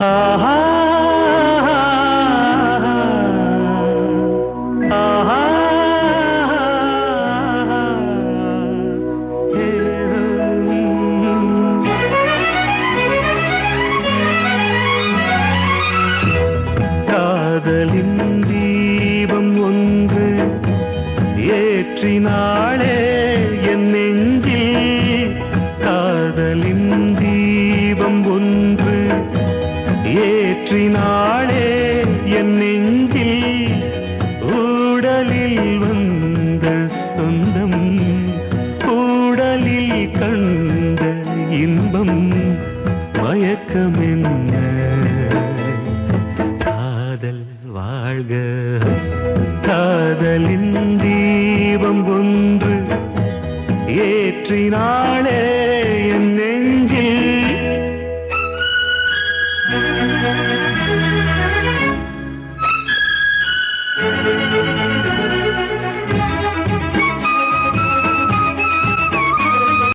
ஆஹா ஆஹா காதலின் தீபம் ஒன்று ஏற்றினாளே என் நெஞ்சில். காதலின் தீபம் ஒன்று ஏற்றினாளே என் நெஞ்சில். ஊடலில் வந்த சொந்தம் ஊடலில் கண்ட இன்பம் மயக்கமென்ன. காதல் வாழ்க காதலின் தீபம் ஒன்று ஏற்றினாளே என் நெஞ்சில்.